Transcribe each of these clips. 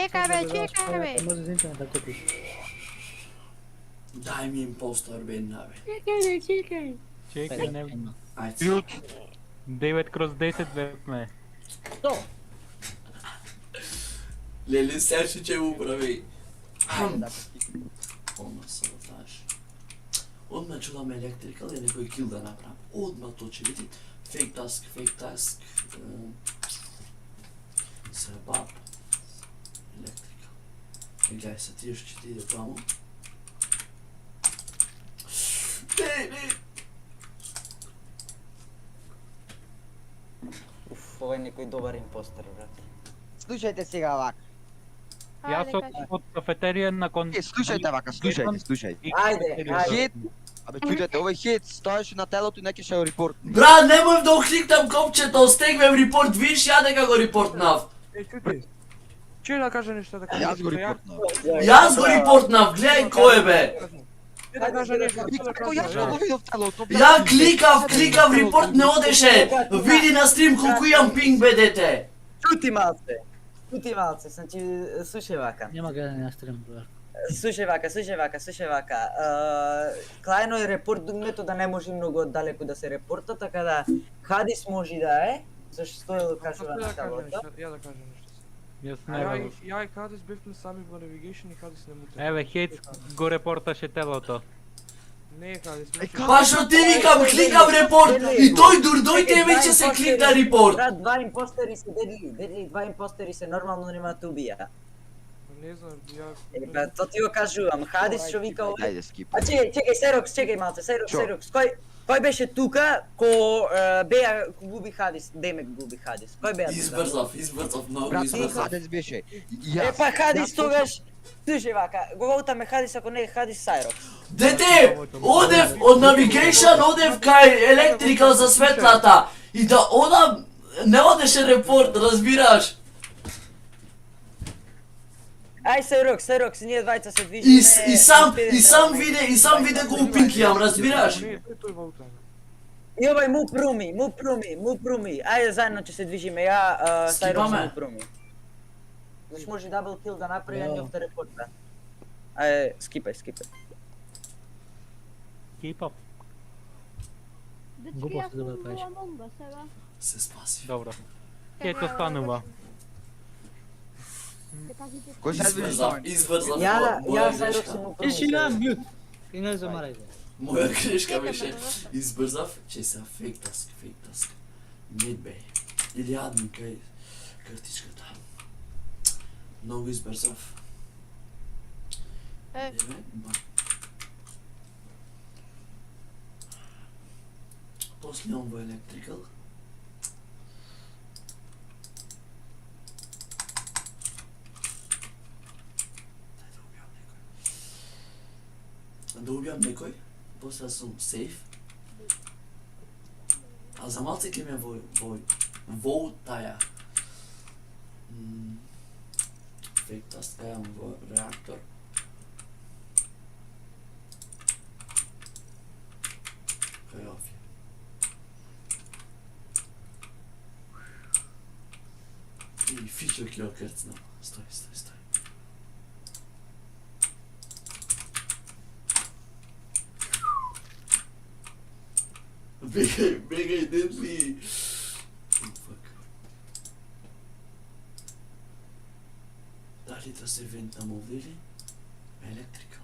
Čekaj me. Može za internet da kupiš. Daj mi impostor benave. Čekaj, ne... Ajde. Ključ 9/10 ме. To! Lelin Serčiće upravi. Ajde da Odmah sabotaž. Odmah čuvam electrical je nekoj kill da napravim. Odmah to će biti. Fake task. Sebab. Electrical. Gledaj sad ti još će ti ide tamo. Ne. Ovo je nekoj dobar imposter, brate. Slušajte сега ovako. Јас од кафетерија на кон... Слушайте овака, слушайте. Ajde. Хит, абе чујте, овој хит стоеше на телото и неке ше репорт. Брат, немoj да укликнам копчето, стегвем репорт, виж ја дека го репортнав. Чуј да кажа нешто да кажа. Јас го репортнав. Јас го репортнав, гледај кој е бе. Да кажа нешто. Како јас го видов телото? Ја кликав репорт не одеше. Види на стрим колку имам пинг бе дете. Čuti malce, sam ti, slušaj vaka. Nema gledanja na streamu, brate. Slušaj vaka. Klajno je report дугмето да не може многу далеко да се репорта, така да Хадис може да е, зашто е кажува на телото. Ја да кажам нешто. Јас не верувам. Ја и Хадис бевме сами во навигейшн и Хадис не му те. Еве, Хејц го репорташе телото. Не Хадис. Па што ти викам, кликам репорт и тој дојде веќе се кликна репорт. Брат, два импостери се дедли, два импостери се нормално нема да убија. Не знам, ја... Па, то ти го кажувам, Хадис што вика овој... Ајде скип. А чекај, чекај малце, Серокс, кој беше тука ко беа губи Хадис, Демек губи Хадис, кој беа тука? Избрзав, многу Брат, избрзав. Хадис беше. Е, па Хадис тогаш, слушај вака, го волтаме Хадис, ако не е Хадис Сайрокс. Дете, одев од навигейшн, одев кај електрикал за светлата и да одам, не одеше репорт, разбираш? Ај Сайрокс, ние двајца се движиме... И сам виде колку пинг имам, разбираш? Не, тој волтаме. И овај му пруми, ајде заедно ќе се движиме, ја Сайрокс Скипаме. му пруми. Заш може дабл кил да направи, а ние овде репорта. Ајде, скипај. Кипа. Глупости да го правиш. Се спаси. Добро. Хејц останува. Кој се видиш? Избрзав. Ја Сайрокс му пруми. Тишина, мют! И не замарај да. Моја грешка беше, избрзав, че се фейк таск. Медбей. Или админ кај картичката. Многу избрзав. Еве, ба. После он во електрикал. Да убијам некој, после сум сейф. А за малце ќе ме во таја. Фейк таст кајам во реактор. Кај овие. И фичер ќе окрцнам. Стој. Бегај, Дедли! Fuck. Дали да се вентам овде или? Електрика.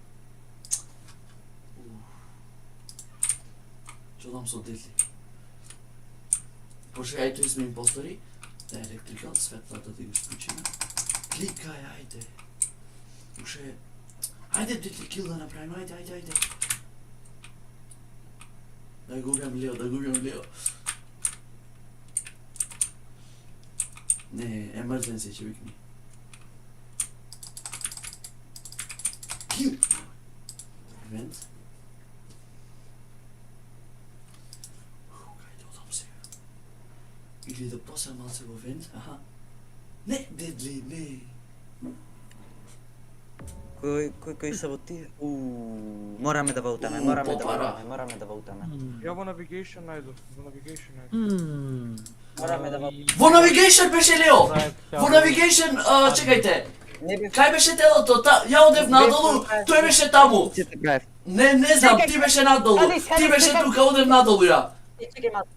Чудам со Дедли. Пошли, тој сме импостори. Да електрикал, светлата да го исклучиме. Кликај, ајде. Уште... Ајде, Дедли, кил да направим, ајде. Да губям Лео. Не, emergency ќе викни. Кил! Вент. Кај да одам сега? Или да посам малце во вент, аха. Не, Дедли, не. Кој саботира? Мораме да волтаме. Ја во навигейшн најдов, Мораме да волтаме. Во навигейшн беше Лео! Во навигейшн, чекајте. Не бих... Кај беше телото? Ја одев надолу, тој беше таму. Ти те правев. Не знам, ти беше надолу. Ти беше тука, одев надолу ја. Чекај малце.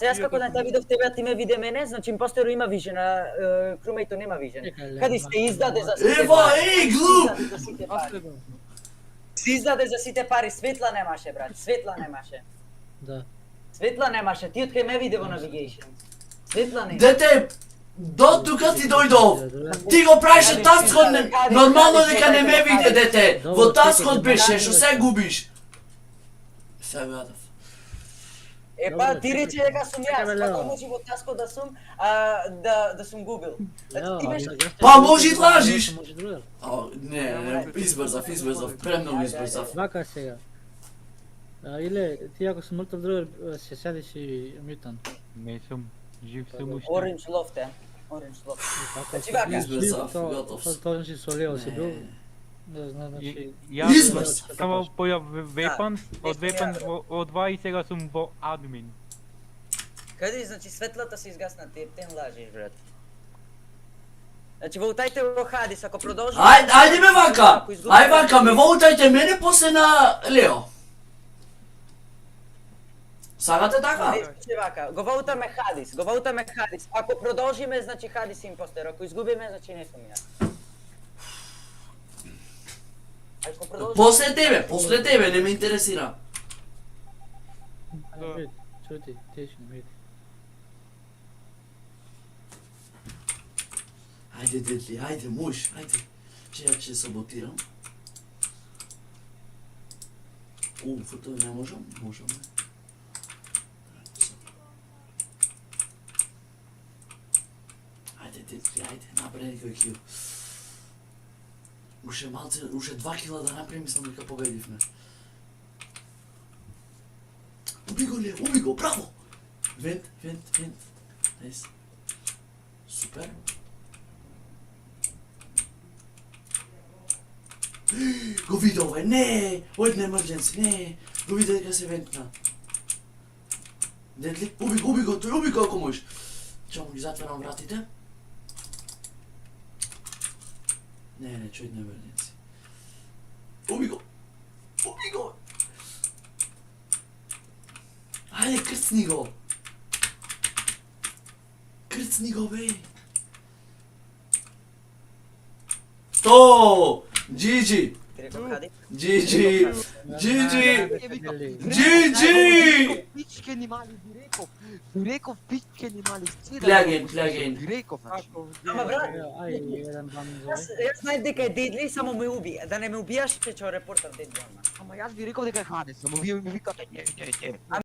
Јас како да те видов тебе, а ти ме виде мене, значи импостеру има вижен, а крумејто нема вижен. Чекај, Кади се издаде за сите Ева, пари. глуп! Издаде за сите пари. Се издаде за сите пари, светла немаше, брат, светла немаше. Да. Светла немаше, ти откај ме виде во навигейшн. Светла немаше. Дете, до тука ти дојдов. Ти го правише таскот, нормално дека не ме виде, дете. Во таскот беше, што се губиш. Се гадав. Епа, ти рече дека сум јас, Чекаме, како Лео. може во таскот да сум, да сум губил. Лео, Ти беше... Па, може и лажиш. Може другар. Не, избрзав, премногу избрзав. Вака сега. Иле, ти ако си мртв другар, се седиш и мютан. Не съм. Жив съм още. Оранж лофте. Оранж лофте. Значи вака. Избрзав, готов. Точно си солео си бил. Не. Не знам, значи... Избрз! Ставал по Weapons, од Weapons од 2 и сега сум во админ. Каде, значи светлата се изгасна, ти тен лажиш, брат. Значи волтајте во Хадис, ако продолжи... Ајде ме вака! Ај вака, ме волтајте мене после на Лео. Сагате така? Не вака, го волтаме Хадис. Ако продолжиме, значи Хадис е импостер, ако изгубиме, значи не сум јас. Ако продолжиме... После тебе, не ме интересира. Ајде, вид, чути, тишно, вид. Ајде, детли, ајде, муж, ајде. Че ја ќе саботирам. Фото не можам? Можам. Ајде, детли, ајде, направи некој кил. Уште малце, уште 2 кила да направим, мислам дека победивме. Уби го, Лео, уби го, браво! Вент. Најс. Супер. Го виде овај, не! Ојд на emergency, не! Го виде дека се вентна. Детли, уби го, тој уби го ако можеш. Ќе му ги затворам вратите. Не, чуј на emergency. Уби го! Ајде, крцни го! Крцни го, бе! 100! GG! GG! Пички анимали, ви реков. Ви реков пички анимали. Плягин. Ви реков, значи. Ама брат, Ај, еден бам зој. јас знаев дека е Дедли, само ме уби. Да не ме убијаш, ќе репортам Дедли. Ама јас ви реков дека е Хадес, ама вие ми викате не.